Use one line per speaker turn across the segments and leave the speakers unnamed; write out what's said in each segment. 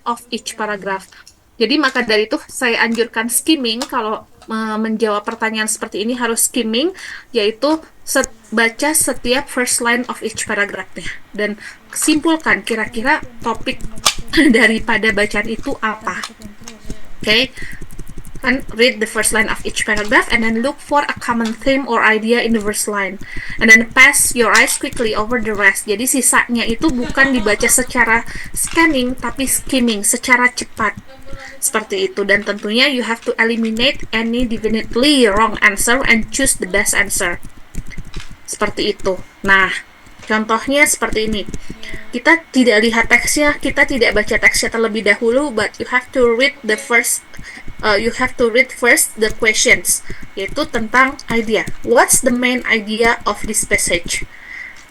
of each paragraph. Jadi maka dari itu saya anjurkan skimming kalau menjawab pertanyaan seperti ini harus skimming, yaitu baca setiap first line of each paragraphnya dan simpulkan kira-kira topik daripada bacaan itu apa. Okay, and read the first line of each paragraph and then look for a common theme or idea in the first line and then pass your eyes quickly over the rest. Jadi sisanya itu bukan dibaca secara scanning tapi skimming secara cepat seperti itu, dan tentunya you have to eliminate any definitely wrong answer and choose the best answer seperti itu. Nah, contohnya seperti ini. Kita tidak lihat teksnya, kita tidak baca teksnya terlebih dahulu, but you have to read first the questions, yaitu tentang idea. What's the main idea of this passage?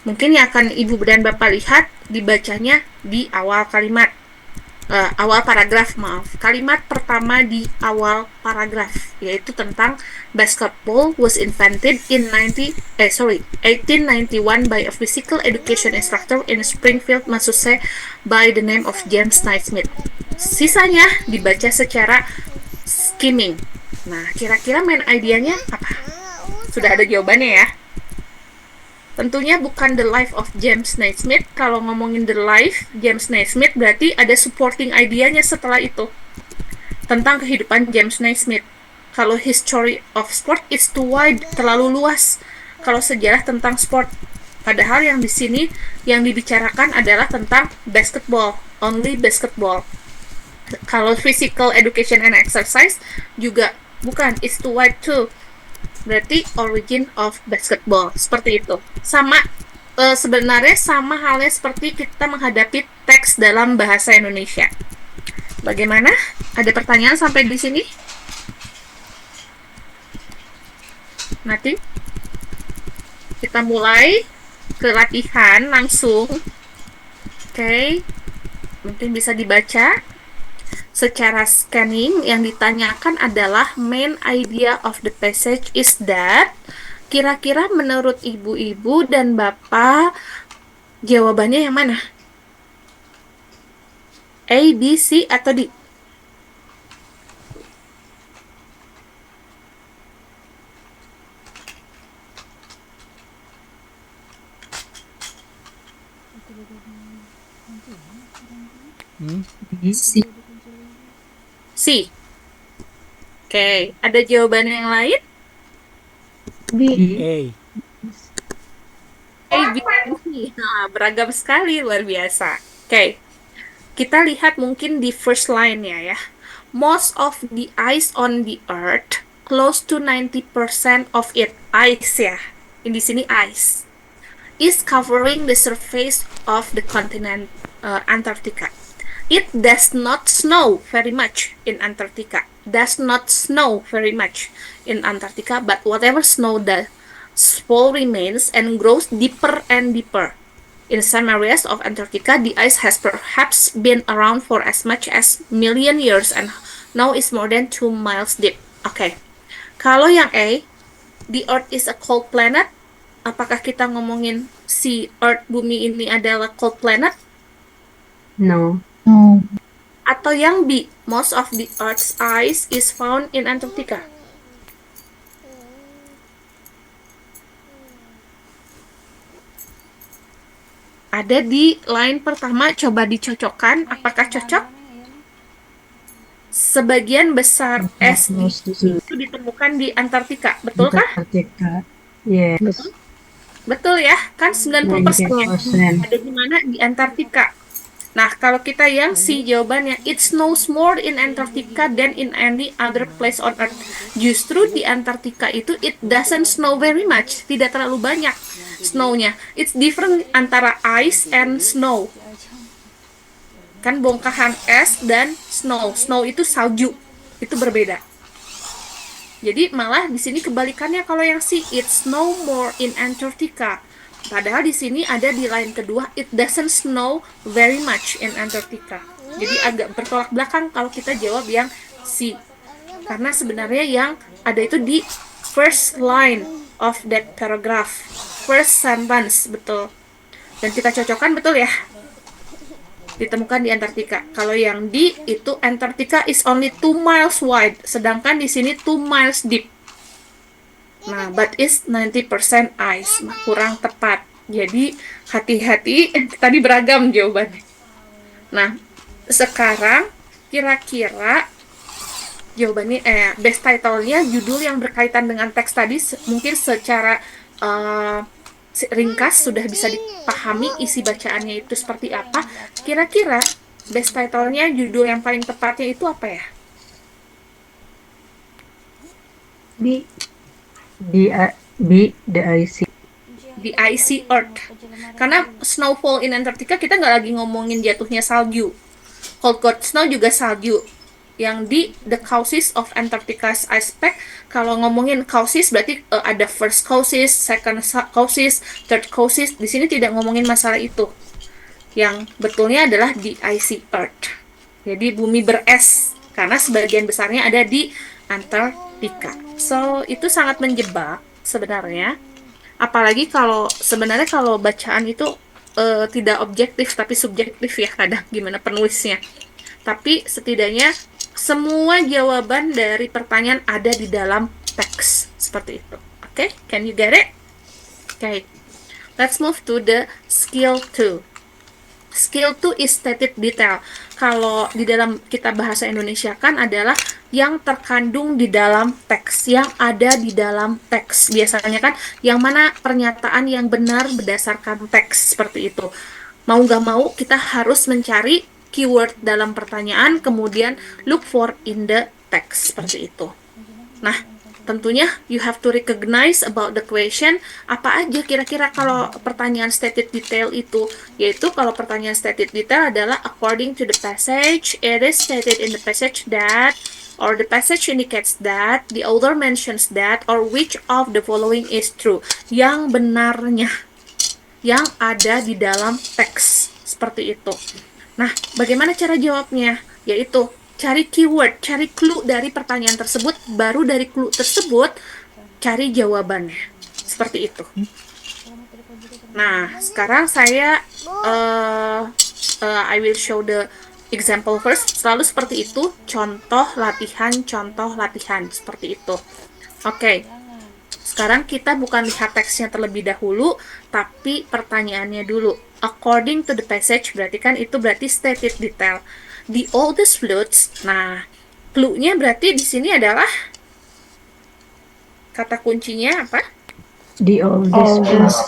Mungkin yang akan Ibu dan Bapak lihat dibacanya di awal kalimat. Awal paragraf, kalimat pertama di awal paragraf, yaitu tentang basketball was invented in 1891 by a physical education instructor in Springfield, Massachusetts by the name of James Naismith. Sisanya dibaca secara skimming. Nah, kira-kira main idenya apa? Sudah ada jawabannya ya? Tentunya bukan the life of James Naismith. Kalau ngomongin the life James Naismith berarti ada supporting idenya setelah itu tentang kehidupan James Naismith. Kalau history of sport is too wide, terlalu luas. Kalau sejarah tentang sport, padahal yang di sini yang dibicarakan adalah tentang basketball, only basketball. Kalau physical education and exercise juga bukan, is too wide too. Berarti origin of basketball, seperti itu. Sama sebenarnya sama halnya seperti kita menghadapi teks dalam bahasa Indonesia. Bagaimana? Ada pertanyaan sampai di sini? Nanti kita mulai ke latihan langsung. Oke. Mungkin bisa dibaca. Secara scanning, yang ditanyakan adalah main idea of the passage is that. Kira-kira menurut ibu-ibu dan bapak jawabannya yang mana? A, B, C, atau D?
C.
C. Oke, ada jawaban yang lain?
B.
A.
A, B, C. Nah, beragam sekali, luar biasa. Oke, kita lihat mungkin di first line-nya ya. Most of the ice on the earth, close to 90% of it, ice ya. Di sini ice, is covering the surface of the continent Antarctica. It does not snow very much in Antarctica. Does not snow very much in Antarctica, but whatever snow does, fall remains and grows deeper and deeper. In some areas of Antarctica, the ice has perhaps been around for as much as million years and now is more than 2 miles deep. Oke. Kalau yang A, the Earth is a cold planet. Apakah kita ngomongin si Earth, bumi ini adalah cold planet?
No.
No.
Atau yang B, most of the Earth's ice is found in Antarctica. Ada di line pertama, coba dicocokkan, apakah cocok? Sebagian besar es itu ditemukan di Antartika, betulkah?
Antarctica. Yes.
Betul ya, kan 90%
90%.
ada di mana? Di Antartika. Nah, kalau kita yang C jawabannya, it snows more in Antarctica than in any other place on Earth. Justru di Antartika itu it doesn't snow very much, tidak terlalu banyak snow-nya. It's different antara ice and snow. Kan bongkahan es dan snow. Snow itu salju, itu berbeda. Jadi malah di sini kebalikannya kalau yang C, it snow more in Antarctica. Padahal di sini ada di line kedua, it doesn't snow very much in Antarctica. Jadi agak bertolak belakang kalau kita jawab yang C. Karena sebenarnya yang ada itu di first line of that paragraph. First sentence, betul. Dan kita cocokkan, betul ya? ditemukan di Antartika. Kalau yang D itu Antarctica is only 2 miles wide, sedangkan di sini 2 miles deep. Nah, but is 90% ice. Nah, kurang tepat. Jadi, hati-hati, tadi beragam jawabannya. Nah, sekarang kira-kira jawabannya best title-nya judul yang berkaitan dengan teks tadi mungkin secara eh, ringkas sudah bisa dipahami isi bacaannya itu seperti apa. Kira-kira best title-nya judul yang paling tepatnya itu apa ya?
B. B. The icy.
The icy earth. Karena snowfall in Antarctica kita nggak lagi ngomongin jatuhnya salju. Cold cold snow juga salju. Yang di the causes of Antarctica's ice pack, kalau ngomongin causes berarti ada first causes, second causes, third causes. Di sini tidak ngomongin masalah itu. Yang betulnya adalah the icy earth. Jadi bumi beres karena sebagian besarnya ada di Antartika. So itu sangat menjebak sebenarnya. Apalagi kalau sebenarnya kalau bacaan itu tidak objektif tapi subjektif ya kadang gimana penulisnya. Tapi setidaknya semua jawaban dari pertanyaan ada di dalam teks seperti itu. Oke, can you get it? Okay. Let's move to the skill 2. Skill 2 is stated detail. Kalau di dalam kita bahasa Indonesia kan adalah yang terkandung di dalam teks, yang ada di dalam teks. Biasanya kan yang mana pernyataan yang benar berdasarkan teks seperti itu. Mau nggak mau kita harus mencari keyword dalam pertanyaan, kemudian look for in the text seperti itu. Nah, tentunya you have to recognize about the question. Apa aja kira-kira kalau pertanyaan stated detail itu? Yaitu kalau pertanyaan stated detail adalah according to the passage, it is stated in the passage that, or the passage indicates that, the author mentions that, or which of the following is true. Yang benarnya, yang ada di dalam teks. Seperti itu. Nah, bagaimana cara jawabnya? Yaitu cari keyword, cari clue dari pertanyaan tersebut, baru dari clue tersebut cari jawabannya. Seperti itu. Nah, sekarang saya I will show the example first. Selalu seperti itu, contoh latihan seperti itu. Oke. Sekarang kita bukan lihat teksnya terlebih dahulu, tapi pertanyaannya dulu. According to the passage, berarti kan itu berarti stated detail. The oldest flutes, nah, clue-nya berarti di sini adalah kata kuncinya apa?
The oldest flutes.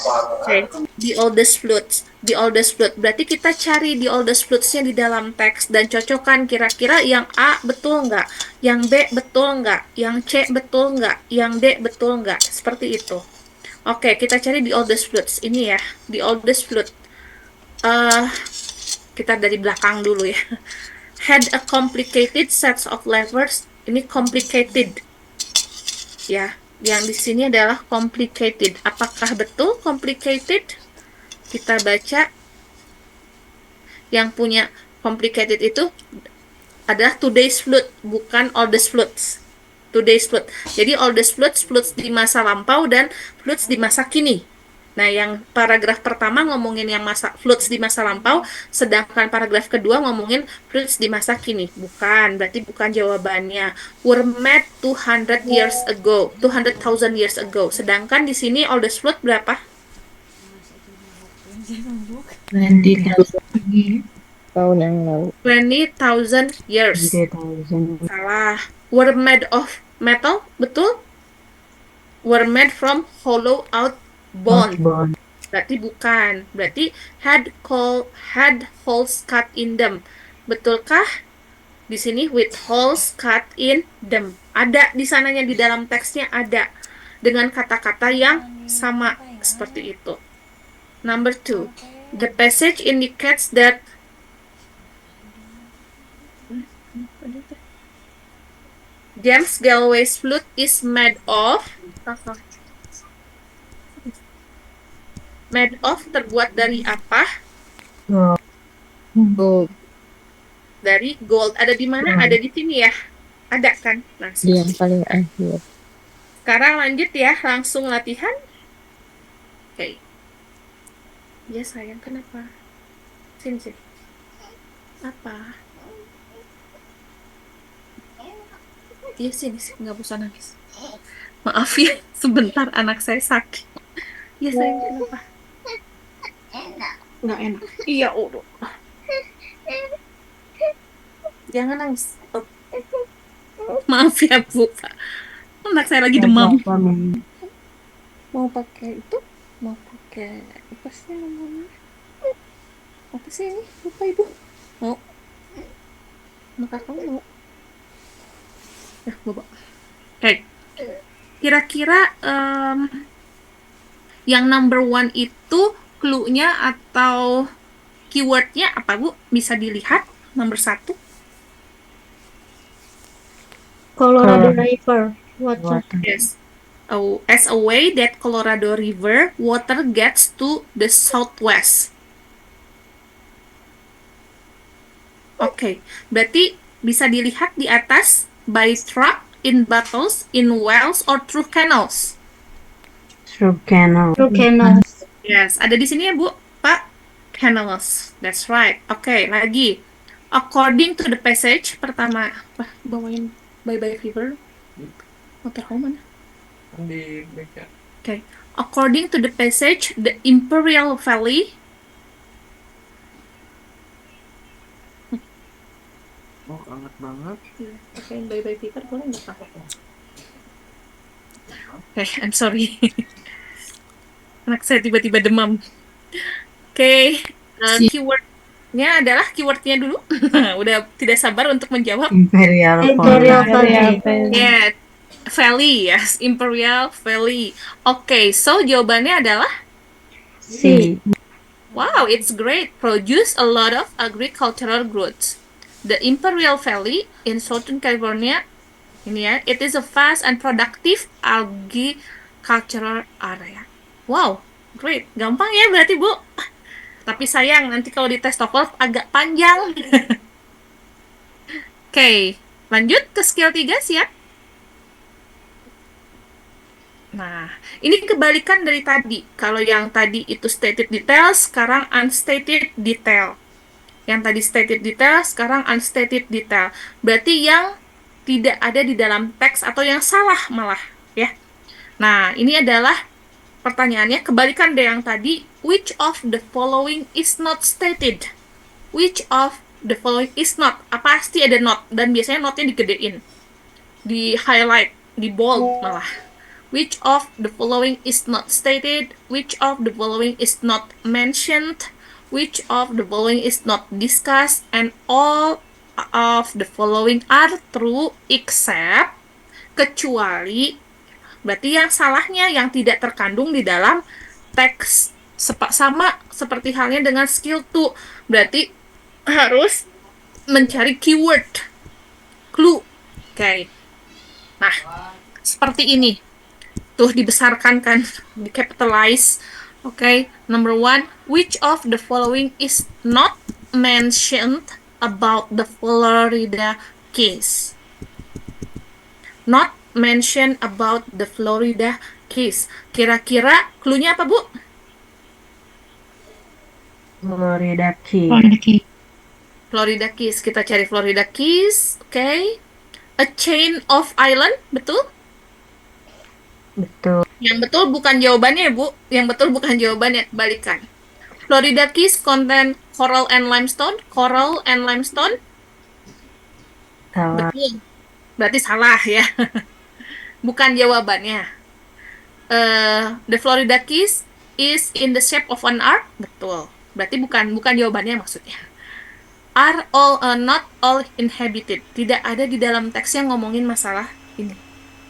Okay. The oldest flutes. The oldest flute. Berarti kita cari the oldest flutes-nya di dalam teks dan cocokkan kira-kira yang A betul nggak, yang B betul nggak, yang C betul nggak, yang D betul nggak. Seperti itu. Oke, kita cari the oldest flutes. Ini ya, the oldest flute. Kita dari belakang dulu ya. Had a complicated sets of levers. Ini complicated. Ya, yang di sini adalah complicated. Apakah betul complicated? Kita baca. Yang punya complicated itu adalah today's flute, bukan oldest flutes. Today's flute. Jadi oldest flutes, flutes di masa lampau dan flutes di masa kini. Nah, yang paragraf pertama ngomongin yang flutes di masa lampau, sedangkan paragraf kedua ngomongin flutes di masa kini. Bukan, berarti bukan jawabannya. Were made 200 years ago, 200,000 years ago. Sedangkan di sini oldest flute berapa?
20,000
tahun yang lalu.
20,000 years.
20,000.
Salah. Were made of metal, betul? Were made from hollow out bone. Berarti bukan. Berarti had holes cut in them. Betulkah? Di sini with holes cut in them. Ada di sananya di dalam teksnya ada dengan kata-kata yang sama seperti itu. Number 2. The passage indicates that James Galloway's flute is made of terbuat dari apa?
Gold.
Dari gold. Ada di mana? Ada di sini ya. Ada kan? Nah,
Yang paling akhir.
sekarang lanjut ya, langsung latihan. Oke. Ya sayang, kenapa? Sini. Apa? Iya sini sih, nggak usah nangis. Maaf ya, sebentar anak saya sakit. Iya sayang, kenapa? Nggak enak. Iya, udah. Jangan nangis. Oh, maaf ya Bu, Pak. Anak saya lagi
Lagi
demam.
apa, Mei?
Mau pakai itu? Mau pakai apa sih namanya? Apa sih ini? Lupa Ibu. Mau? Maka kamu mau? Ya, Bapak. Oke. Kira-kira yang number one itu clue-nya atau keyword-nya apa Bu? Bisa dilihat nomor 1.
Colorado
Colorado
River water.
water.
Yes. Oh, as a way that Colorado River water gets to the southwest. Oke, berarti bisa dilihat di atas by truck, in bottles, in wells, or through canals.
Through canal.
Through canals.
Yes, ada di sini ya Bu, Pak. Canals, that's right. Oke, lagi. According to the passage, pertama, wah, bawain Bye-Bye Fever. Motorhome mana?
Di backup.
Oke. According to the passage, the Imperial Valley.
Oh, hangat banget.
Pakai Bye-Bye Fever boleh nggak Pak? Oke, I'm sorry. Anak saya tiba-tiba demam. Oke, keywordnya adalah keywordnya dulu. Udah tidak sabar untuk menjawab.
Imperial
Imperial
Valley.
Valley.
Yeah, Valley, yes, Imperial Valley. Oke, so jawabannya adalah
C.
wow, it's great. Produce a lot of agricultural goods. The Imperial Valley in Southern California, ini ya, it is a vast and productive agricultural area. Wow, great. Gampang ya berarti, Bu. Tapi sayang, nanti kalau di tes TOEFL agak panjang. Oke, lanjut ke skill 3, siap? Nah, ini kebalikan dari tadi. Kalau yang tadi itu stated detail, sekarang unstated detail. Yang tadi stated detail, sekarang unstated detail. Berarti yang tidak ada di dalam teks atau yang salah malah, ya. Nah, ini adalah pertanyaannya kebalikan dari yang tadi. Which of the following is not stated? Which of the following is not? Pasti ada not, dan biasanya notnya digedein, di highlight, di bold malah. Which of the following is not stated? Which of the following is not mentioned? Which of the following is not discussed? And all of the following are true except, kecuali, berarti yang salahnya yang tidak terkandung di dalam teks. Sama seperti halnya dengan skill 2. Berarti harus mencari keyword, clue. Oke. Nah, seperti ini. Tuh dibesarkan kan, di capitalize. Oke, number 1, which of the following is not mentioned about the Florida case? Not mentioned about the Florida case. Kira-kira clue-nya apa, Bu?
Florida Key.
Florida Keys. Kita cari Florida Keys. Oke. A chain of island, betul?
Betul.
Yang betul bukan jawabannya, Bu. Yang betul bukan jawabannya, balikan. Florida Keys contain coral and limestone. Coral and limestone.
Salah.
Betul. Berarti salah ya. Bukan jawabannya. The Florida Keys is in the shape of an arc. Betul. Berarti bukan jawabannya maksudnya. Are all not all inhabited. Tidak ada di dalam teks yang ngomongin masalah ini.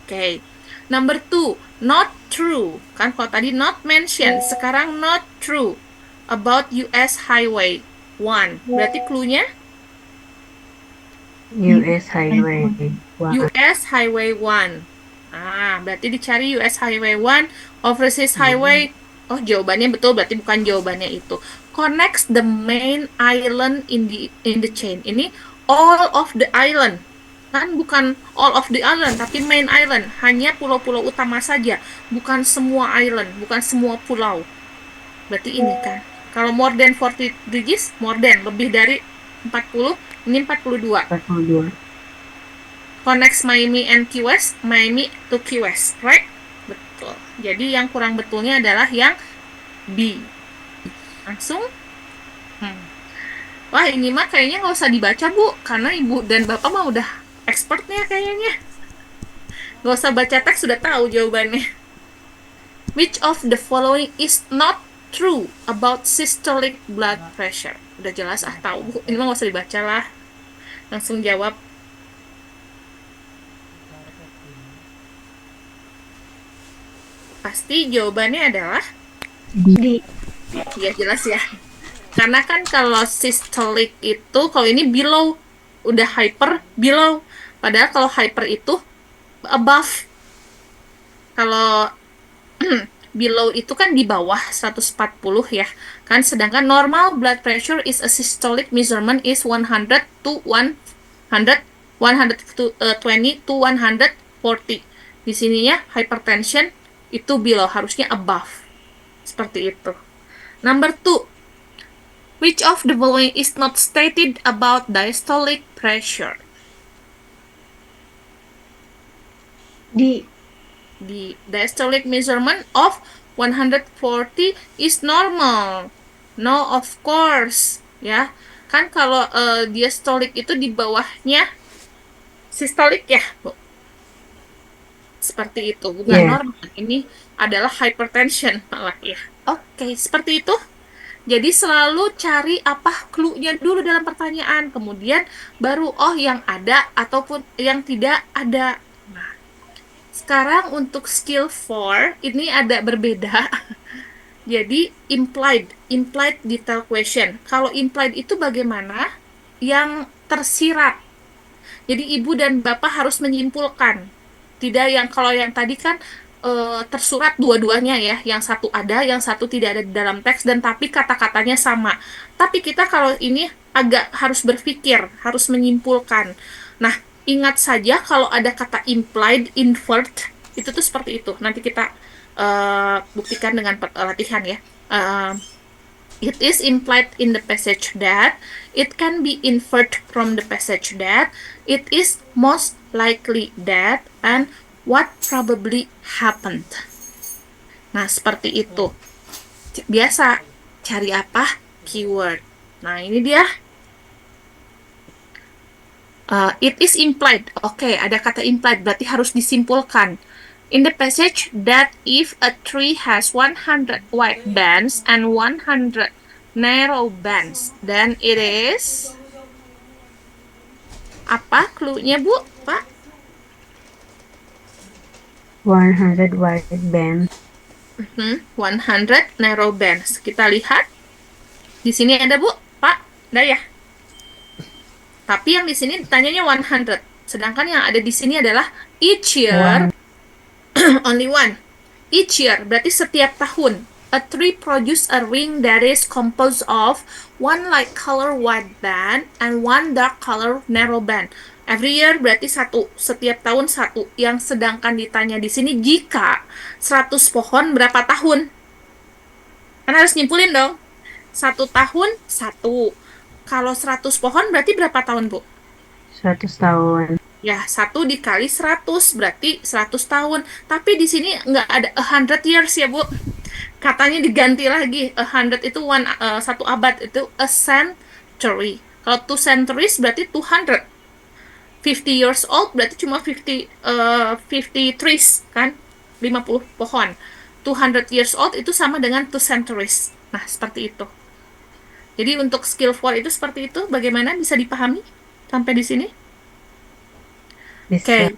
Oke. Number 2, not true. Kan kalau tadi not mentioned, sekarang not true about US Highway 1. Berarti clue-nya
US Highway. Wow.
US Highway 1. Berarti dicari US Highway 1, Overseas Highway. Oh, jawabannya betul, berarti bukan jawabannya itu. Connects the main island in the chain. Ini all of the island. Kan bukan all of the island, tapi main island. Hanya pulau-pulau utama saja, bukan semua island, bukan semua pulau. Berarti ini kan. Kalau more than 40 degrees, more than, lebih dari 40, ini 42.
42.
Connects Miami and Key West, Miami to Key West, right? Betul. Jadi yang kurang betulnya adalah yang B. Langsung. Wah, ini mah kayaknya nggak usah dibaca, Bu. Karena Ibu dan Bapak mah udah expertnya kayaknya. Nggak usah baca teks, sudah tahu jawabannya. Which of the following is not true about systolic blood pressure? Udah jelas, tahu, Bu. Ini mah nggak usah dibaca lah. Langsung jawab. Pasti jawabannya adalah
D.
ya jelas ya. Karena kan kalau systolic itu, kalau ini below, udah hyper, below. Padahal kalau hyper itu above. Kalau below itu kan di bawah 140 ya. Kan sedangkan normal blood pressure is a systolic measurement is 100 to 100, 120 to 140. Di sininya hypertension itu below, harusnya above. Seperti itu. Number 2. Which of the following is not stated about diastolic pressure?
D.
The diastolic measurement of 140 is normal. No, of course. Ya, kan kalau diastolic itu di bawahnya systolic ya, Bu. Seperti itu, bukan
Yeah.
normal. Ini adalah hypertension malah ya. Oke, seperti itu. Jadi selalu cari apa clue-nya dulu dalam pertanyaan, kemudian baru yang ada ataupun yang tidak ada. Nah, sekarang untuk skill 4 ini ada berbeda. Jadi implied detail question. Kalau implied itu bagaimana? Yang tersirat. Jadi ibu dan bapak harus menyimpulkan. Tidak yang kalau yang tadi kan tersurat dua-duanya ya, yang satu ada, yang satu tidak ada di dalam teks, dan tapi kata-katanya sama. Tapi kita kalau ini agak harus berpikir, harus menyimpulkan. Nah, ingat saja kalau ada kata implied, invert, itu tuh seperti itu. Nanti kita buktikan dengan latihan ya. It is implied in the passage that, it can be inferred from the passage that, it is most likely that, and what probably happened. Nah, seperti itu. Biasa cari apa? Keyword. Nah, ini dia. It is implied. Oke, ada kata implied, berarti harus disimpulkan. In the passage that if a tree has 100 wide bands and 100 narrow bands, then it is apa clue-nya, Bu? Pak?
100 wide band.
100 narrow bands. Kita lihat. Di sini ada, Bu? Pak? Ada ya? Tapi yang di sini ditanyanya 100. Sedangkan yang ada di sini adalah each year. Only one. Each year, berarti setiap tahun. A tree produce a ring that is composed of one light color wide band and one dark color narrow band. Every year berarti satu, setiap tahun satu. Yang sedangkan ditanya di sini jika 100 pohon berapa tahun? Kan harus nyimpulin dong. 1 tahun, 1. Kalau 100 pohon berarti berapa tahun, Bu?
100 tahun.
Ya, 1 dikali 100 berarti 100 tahun. Tapi di sini nggak ada 100 years ya, Bu. Katanya diganti lagi. 100 itu satu abad, itu a century. Kalau 2 centuries berarti 200. 50 years old berarti cuma 50 trees kan, 50 pohon. 200 years old itu sama dengan 2 centuries. Nah, seperti itu. Jadi untuk skill 4 itu seperti itu. Bagaimana bisa dipahami sampai di sini?
Bisa.
Oke.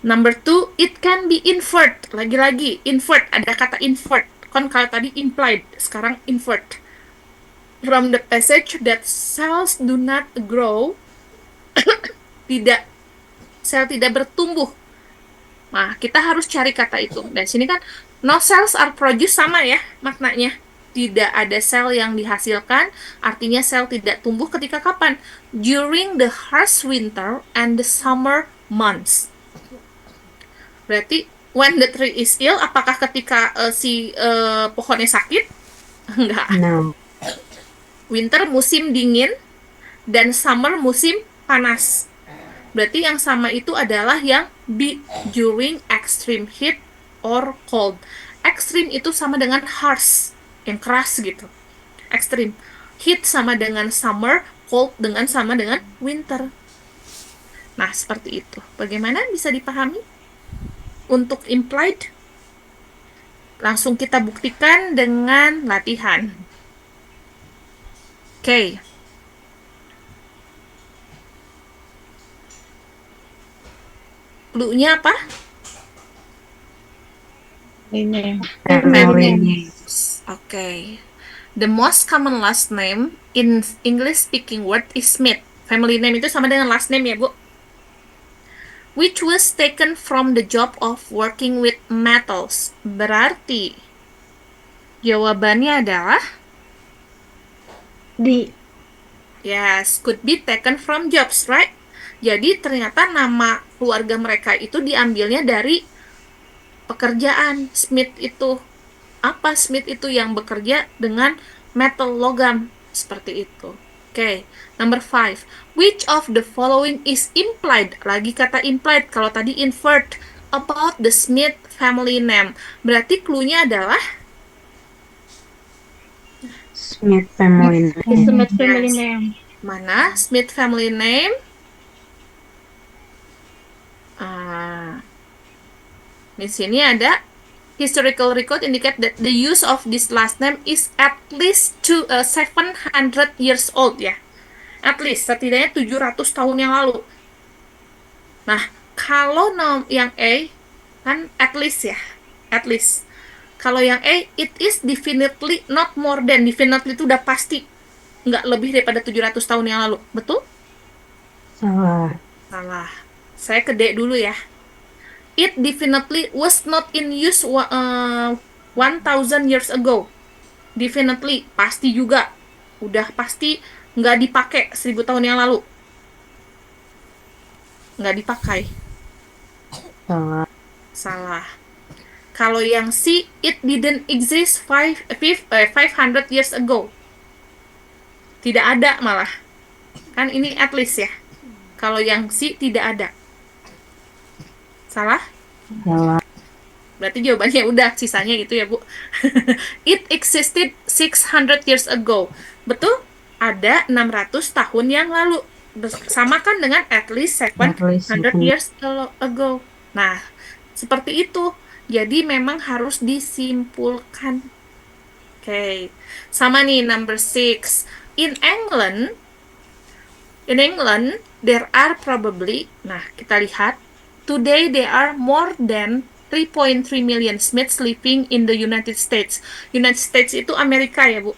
Number 2, it can be inferred. Lagi-lagi invert, ada kata invert. Kan kalau tadi implied, sekarang invert. From the passage that cells do not grow, sel tidak bertumbuh. Nah, kita harus cari kata itu. Dan sini kan no cells are produced sama ya maknanya. Tidak ada sel yang dihasilkan, artinya sel tidak tumbuh ketika kapan? During the harsh winter and the summer months. Berarti when the tree is ill, apakah ketika pohonnya sakit? Enggak.
No.
Winter musim dingin, dan summer musim panas. Berarti yang sama itu adalah yang B, during extreme heat or cold. Extreme itu sama dengan harsh, yang keras gitu. Extreme. Heat sama dengan summer, cold dengan sama dengan winter. Nah, seperti itu. Bagaimana bisa dipahami? Untuk implied, langsung kita buktikan dengan latihan. Oke. Clue-nya apa?
Ini.
Family names.
Okay. The most common last name in English-speaking word is Smith. Family name itu sama dengan last name ya, Bu. Which was taken from the job of working with metals. Berarti jawabannya adalah
D.
yes, could be taken from jobs, right? Jadi ternyata nama keluarga mereka itu diambilnya dari pekerjaan. Smith itu apa? Smith itu yang bekerja dengan metal logam seperti itu. Oke, number 5. Which of the following is implied? Lagi kata implied, kalau tadi inferred about the Smith family name. Berarti clue-nya adalah
Smith family name.
Smith family name.
mana? Smith family name. Di sini ada historical record indicate that the use of this last name is at least 700 years old ya. At least, setidaknya 700 tahun yang lalu. Nah, kalau yang A, kan at least ya. At least. Kalau yang A, it is definitely not more than. Definitely itu udah pasti. Nggak lebih daripada 700 tahun yang lalu. Betul?
Salah.
Salah. Saya ke D dulu ya. It definitely was not in use 1000 years ago. Definitely, pasti juga. Udah pasti nggak dipakai 1000 tahun yang lalu. Nggak dipakai.
Salah.
Salah. Kalau yang C, it didn't exist 500 years ago. Tidak ada malah. Kan ini at least ya. Kalau yang C tidak ada. Salah?
Salah.
Berarti jawabannya udah, sisanya itu ya, Bu. It existed 600 years ago. Betul? Ada 600 tahun yang lalu. Samakan dengan at least 700 years ago. Nah, seperti itu. Jadi memang harus disimpulkan. Oke. Sama nih, number 6. In England, there are probably, nah kita lihat, today there are more than 3.3 million Smiths living in the United States. United States itu Amerika ya, Bu.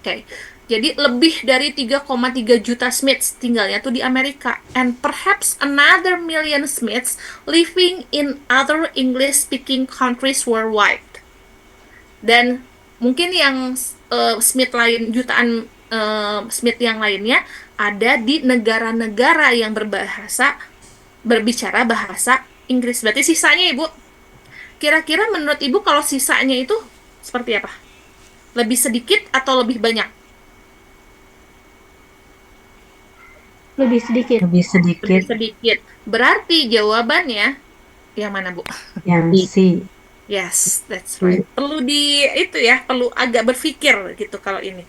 Oke. Jadi lebih dari 3,3 juta Smiths tinggalnya tuh di Amerika. And perhaps another million Smiths living in other English-speaking countries worldwide. Dan mungkin yang Smith lain, jutaan Smith yang lainnya ada di negara-negara yang berbicara bahasa Inggris. Berarti sisanya, Ibu. Kira-kira menurut Ibu kalau sisanya itu seperti apa? Lebih sedikit atau lebih banyak?
Lebih sedikit.
Lebih sedikit.
Lebih sedikit. Berarti jawabannya yang mana, Bu?
Yang C.
Yes, that's right. Perlu perlu agak berpikir gitu kalau ini.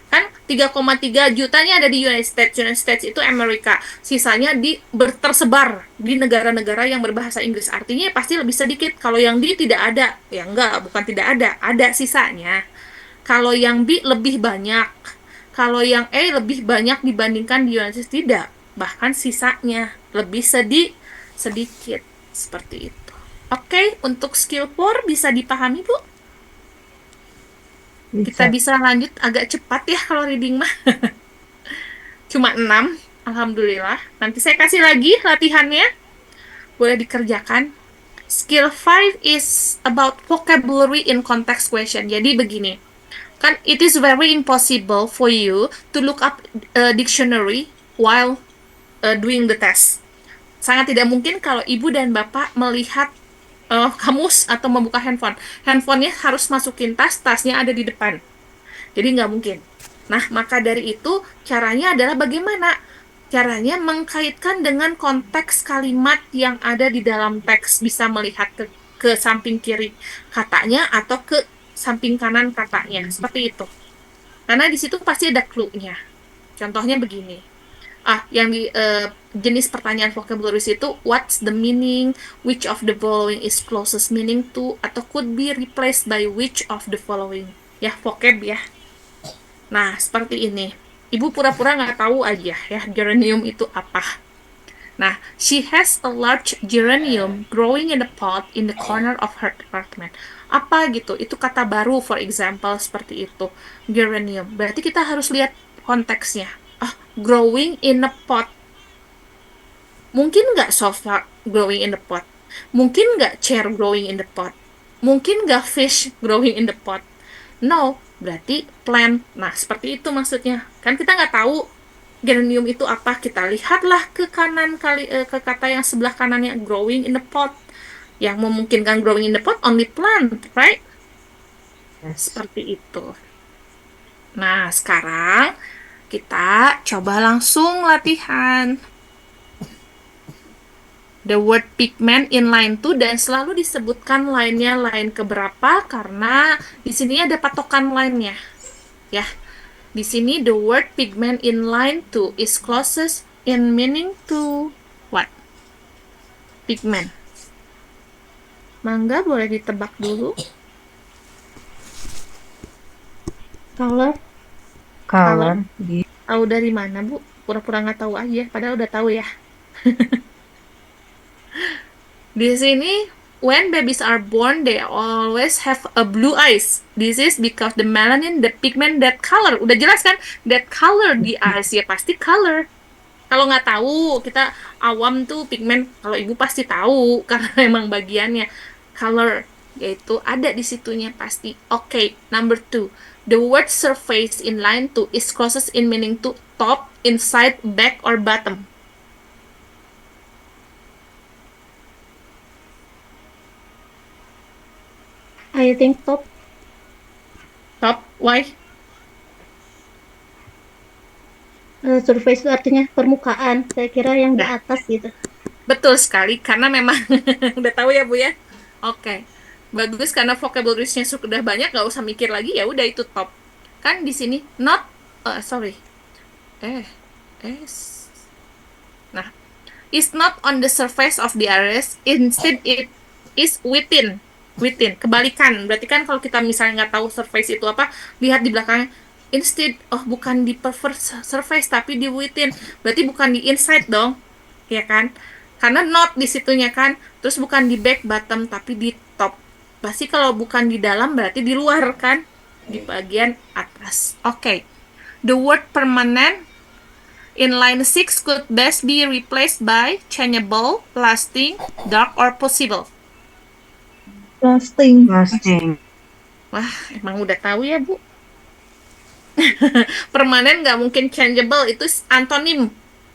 Kan 3,3 jutanya ada di United States. United States itu Amerika. Sisanya tersebar di negara-negara yang berbahasa Inggris. Artinya pasti lebih sedikit. Kalau yang D tidak ada. Ya enggak, bukan tidak ada. Ada sisanya. Kalau yang B lebih banyak. Kalau yang A lebih banyak dibandingkan di United States, tidak. Bahkan sisanya lebih sedikit. Seperti itu. Oke, untuk skill 4 bisa dipahami, Bu? Kita bisa lanjut agak cepat ya kalau reading mah. Cuma 6, alhamdulillah. Nanti saya kasih lagi latihannya. Boleh dikerjakan. Skill 5 is about vocabulary in context question. Jadi begini. Kan it is very impossible for you to look up a dictionary while doing the test. Sangat tidak mungkin kalau ibu dan bapak melihat kamus atau membuka handphone. Handphonenya harus masukin tas, tasnya ada di depan. Jadi nggak mungkin. Nah, maka dari itu caranya adalah bagaimana? Caranya mengkaitkan dengan konteks kalimat yang ada di dalam teks. Bisa melihat ke samping kiri katanya atau ke samping kanan katanya. Seperti itu. Karena di situ pasti ada clue-nya. Contohnya begini. Yang di jenis pertanyaan vocabularies itu, what's the meaning, which of the following is closest meaning to, atau could be replaced by which of the following. Ya, vocab ya. Nah, seperti ini. Ibu pura-pura nggak tahu aja ya, geranium itu apa. Nah, she has a large geranium growing in a pot in the corner of her apartment. Apa gitu? Itu kata baru, for example, seperti itu. Geranium. Berarti kita harus lihat konteksnya. Growing in a pot. Mungkin nggak sofa growing in the pot? Mungkin nggak chair growing in the pot? Mungkin nggak fish growing in the pot? No, berarti plant. Nah, seperti itu maksudnya. Kan kita nggak tahu geranium itu apa. Kita lihatlah ke kanan ke kata yang sebelah kanannya, growing in the pot. Yang memungkinkan growing in the pot only plant, right?
Yes.
Seperti itu. Nah, sekarang kita coba langsung latihan. The word pigment in line 2, dan selalu disebutkan line-nya line keberapa karena di sini ada patokan line-nya. Ya. Di sini the word pigment in line 2 is closest in meaning to what? Pigment. Mangga boleh ditebak dulu.
Color.
Color di
Tahu dari mana, Bu? Pura-pura nggak tahu aja, padahal udah tahu ya. Di sini, when babies are born, they always have a blue eyes. This is because the melanin, the pigment, that color. Udah jelas kan? That color di eyes, ya pasti color. Kalau nggak tahu, kita awam tuh pigment, kalau ibu pasti tahu, karena memang bagiannya. Color, yaitu ada di situnya pasti. Okay, number 2. The word surface in line 2 is closest in meaning to top, inside, back, or bottom.
I think top.
Top, why?
Surface itu artinya permukaan. Saya kira yang di
Nah.
atas gitu.
Betul sekali, karena memang udah tahu ya Bu ya. Oke, bagus karena vocabulariesnya sudah banyak, nggak usah mikir lagi, ya udah itu top. Kan di sini not, sorry, s. Nah, is not on the surface of the iris, instead it is within. Kebalikan. Berarti kan kalau kita misalnya nggak tahu surface itu apa, lihat di belakangnya. Instead, bukan di surface tapi di within. Berarti bukan di inside dong, ya kan? Karena not di situnya kan, terus bukan di back bottom tapi di top. Pasti kalau bukan di dalam berarti di luar kan, di bagian atas. Oke. The word permanent in line 6 could best be replaced by changeable, lasting, dark, or possible.
Lasting.
Wah, emang udah tahu ya, Bu. Permanen nggak mungkin changeable, itu antonim.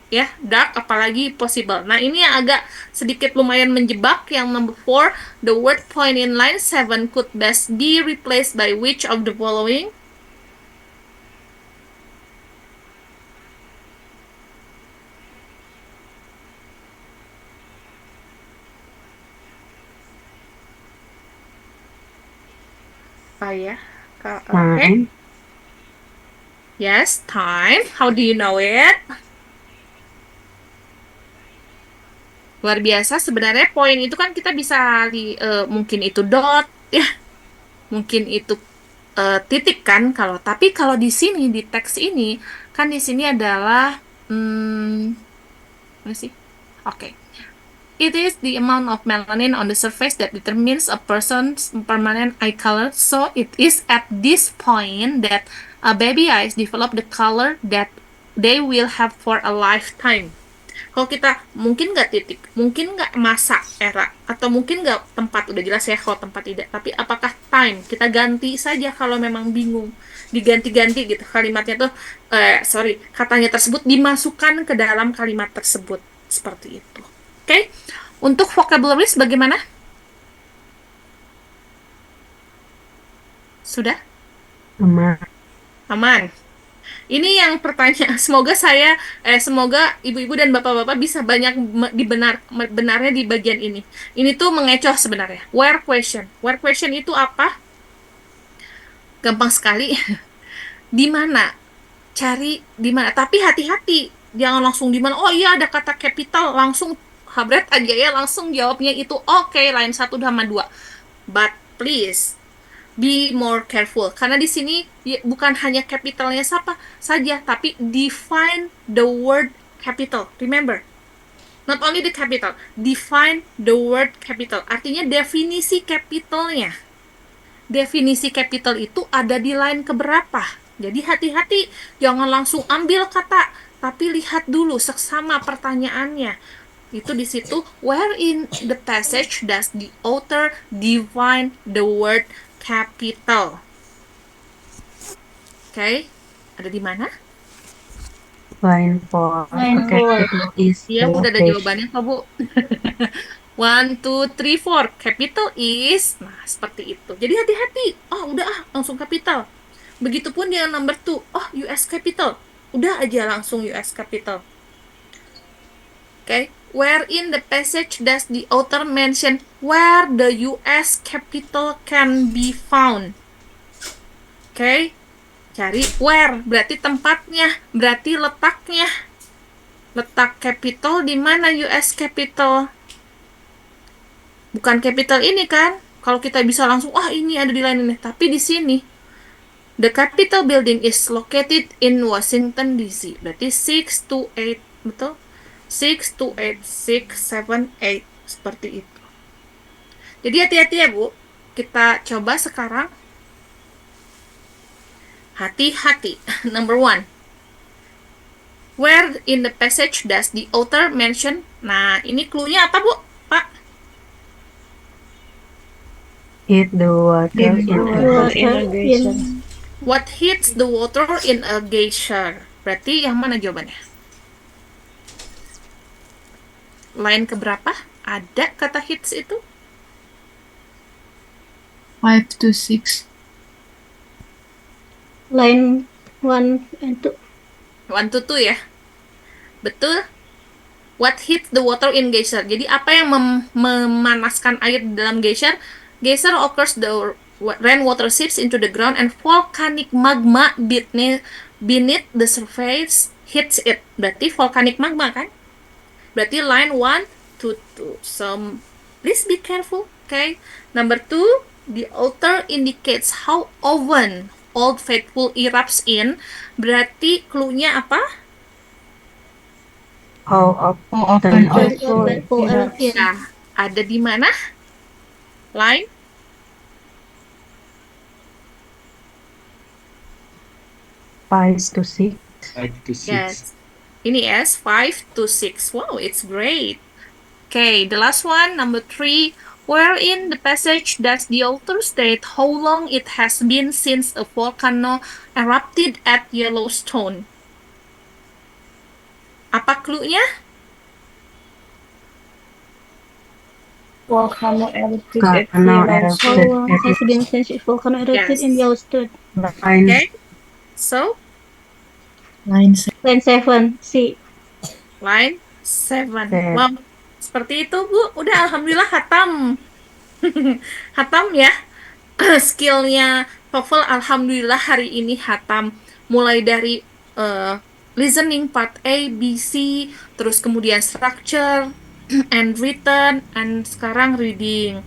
Ya, dark apalagi possible. Nah, ini yang agak sedikit lumayan menjebak. Yang number 4, the word point in line 7 could best be replaced by which of the following? Ya. Okay.
time.
Yes, time. How do you know it? Luar biasa. Sebenarnya poin itu kan kita bisa mungkin itu dot, ya, mungkin itu titik kan. Tapi kalau di sini di teks ini kan di sini adalah mana sih? Oke. It is the amount of melanin on the surface that determines a person's permanent eye color. So it is at this point that a baby eyes develop the color that they will have for a lifetime. Kalau kita mungkin nggak titik, mungkin nggak masa, era, atau mungkin nggak tempat, udah jelas ya kalau tempat tidak. Tapi apakah time? Kita ganti saja kalau memang bingung. Diganti-ganti gitu kalimatnya tuh, katanya tersebut dimasukkan ke dalam kalimat tersebut. Seperti itu. Oke? Untuk vocabularies bagaimana? Sudah?
Aman.
Aman. Ini yang pertanyaan. Semoga ibu-ibu dan bapak-bapak bisa banyak benarnya di bagian ini. Ini tuh mengecoh sebenarnya. Where question? Where question itu apa? Gampang sekali. Di mana? Cari di mana? Tapi hati-hati. Jangan langsung di mana. Oh iya ada kata capital, langsung habret aja ya, langsung jawabnya itu oke, line 1 sama 2. But please be more careful karena di sini bukan hanya capitalnya saja, tapi define the word capital. Remember, not only the capital, define the word capital. Artinya definisi capitalnya. Definisi capital itu ada di line keberapa. Jadi hati-hati, jangan langsung ambil kata, tapi lihat dulu seksama pertanyaannya. Itu di situ, where in the passage does the author define the word capital? Oke, ada di mana?
Line 4.
Line
Capital is
Iya,
the
udah ada
location.
jawabannya kok, Bu. 1, 2, 3, 4. Capital is, nah seperti itu. Jadi hati-hati. Oh, udah langsung capital. Begitupun yang number 2. Oh, US capital. Udah aja langsung US capital. Okay, where in the passage does the author mention where the US capital can be found? Okay, cari where, berarti tempatnya, berarti letaknya. Letak capital di mana US capital? Bukan capital ini kan? Kalau kita bisa langsung, ini ada di line ini. Tapi di sini, the Capitol building is located in Washington DC. Berarti 6 to 8, betul? 6 to 8, 6, 7, 8. Seperti itu. Jadi hati-hati ya, Bu. Kita coba sekarang. Hati-hati. Number 1. Where in the passage does the author mention? Nah, ini clue-nya apa, Bu? Pak?
Hit the water in
What hits the water in a geyser? Berarti yang mana jawabannya? Line keberapa? Ada kata hits itu?
5 to 6.
line 1 and 2.
1 to 2 ya? Betul. What hits the water in geyser? Jadi apa yang memanaskan air di dalam geyser? Geyser occurs the rainwater seeps into the ground and volcanic magma beneath the surface hits it. Berarti volcanic magma kan? Berarti line 1 to 2. So please be careful, okay? Number 2, the author indicates how often Old Faithful erupts in. Berarti clue-nya apa?
How often
Nah, ada di mana? Line?
Five to 6.
5 to 6.
Yes. Ini S, 5 to 6. Wow, it's great. Okay, the last one, number 3. Where in the passage does the author state how long it has been since a volcano erupted at Yellowstone? Apa clue-nya?
Volcano erupted at
Volcano
Yellowstone.
How long has been since volcano erupted
Yes.
in Yellowstone?
Line
Okay. So,
Line 7.
Line 7, C.
line 7.
Set.
Wow, seperti itu, Bu. Udah, alhamdulillah hatam. Hatam ya. Skillnya TOEFL, alhamdulillah hari ini hatam. Mulai dari listening part A, B, C, terus kemudian structure, and written, and sekarang reading.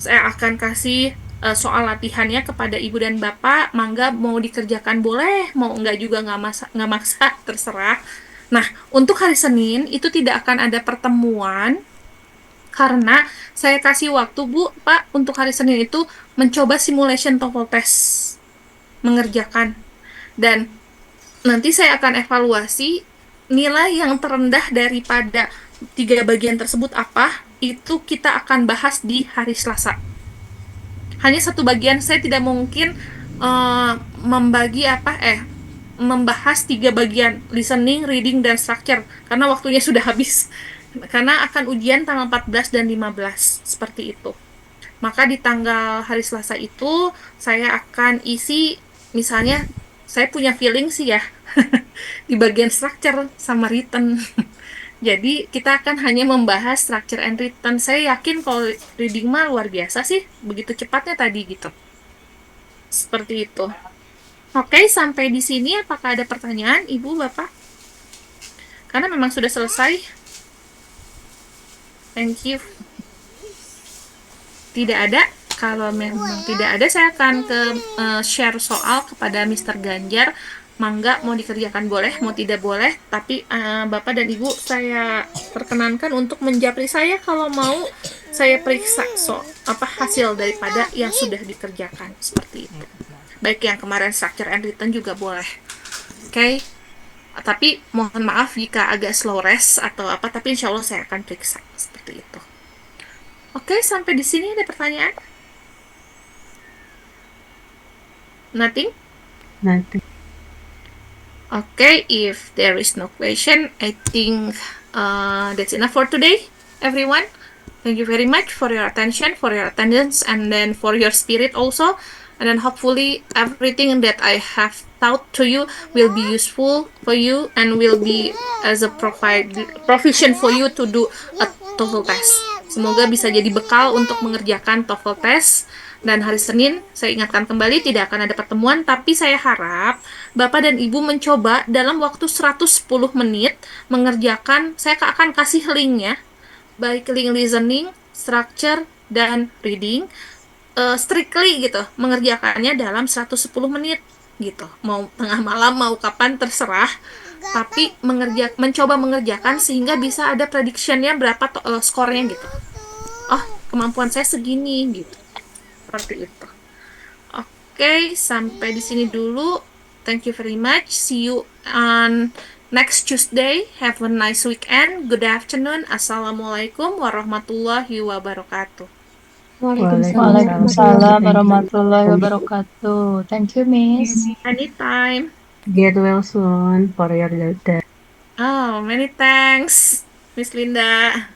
Saya akan kasih soal latihannya kepada ibu dan bapak. Mangga mau dikerjakan boleh, mau enggak juga nggak maksa, terserah. Nah, untuk hari Senin itu tidak akan ada pertemuan karena saya kasih waktu, Bu, Pak, untuk hari Senin itu mencoba simulation TOEFL test, mengerjakan. Dan nanti saya akan evaluasi nilai yang terendah daripada 3 bagian tersebut apa, itu kita akan bahas di hari Selasa. Hanya 1 bagian, saya tidak mungkin membahas 3 bagian, listening, reading, dan structure, karena waktunya sudah habis. Karena akan ujian tanggal 14 dan 15, seperti itu. Maka di tanggal hari Selasa itu, saya akan isi misalnya saya punya feeling sih ya di bagian structure sama written. Jadi kita akan hanya membahas structure and written. Saya yakin kalau reading mah luar biasa sih, begitu cepatnya tadi gitu. Seperti itu. Oke, sampai di sini apakah ada pertanyaan, Ibu, Bapak? Karena memang sudah selesai. Thank you. Tidak ada. Kalau memang tidak ada, saya akan share soal kepada Mr. Ganjar. Mangga, mau dikerjakan boleh, mau tidak boleh. Tapi Bapak dan Ibu, saya perkenankan untuk menjapri saya kalau mau saya periksa hasil daripada yang sudah dikerjakan. Seperti itu. Baik yang kemarin structure and written juga boleh. Oke. Tapi mohon maaf jika agak slow rest atau apa, tapi insya Allah saya akan periksa. Seperti itu. Oke, sampai di sini ada pertanyaan? Nothing?
Nothing.
Okay, if there is no question, I think that's enough for today, everyone. Thank you very much for your attention, for your attendance, and then for your spirit also. And then hopefully everything that I have taught to you will be useful for you and will be as a provision for you to do a TOEFL test. Semoga bisa jadi bekal untuk mengerjakan TOEFL test. Dan hari Senin, saya ingatkan kembali, tidak akan ada pertemuan, tapi saya harap Bapak dan Ibu mencoba dalam waktu 110 menit mengerjakan, saya akan kasih linknya, baik link listening, structure, dan reading, strictly gitu, mengerjakannya dalam 110 menit gitu. Mau tengah malam, mau kapan, terserah. Tapi mencoba mengerjakan sehingga bisa ada prediction-nya berapa skornya gitu. Oh, kemampuan saya segini gitu. Seperti itu. Oke, sampai di sini dulu. Thank you very much. See you on next Tuesday. Have a nice weekend. Good afternoon. Assalamualaikum warahmatullahi wabarakatuh.
Waalaikumsalam warahmatullahi wabarakatuh. Thank you, Miss.
Anytime.
Get well soon for your daughter.
Oh, many thanks, Miss Linda.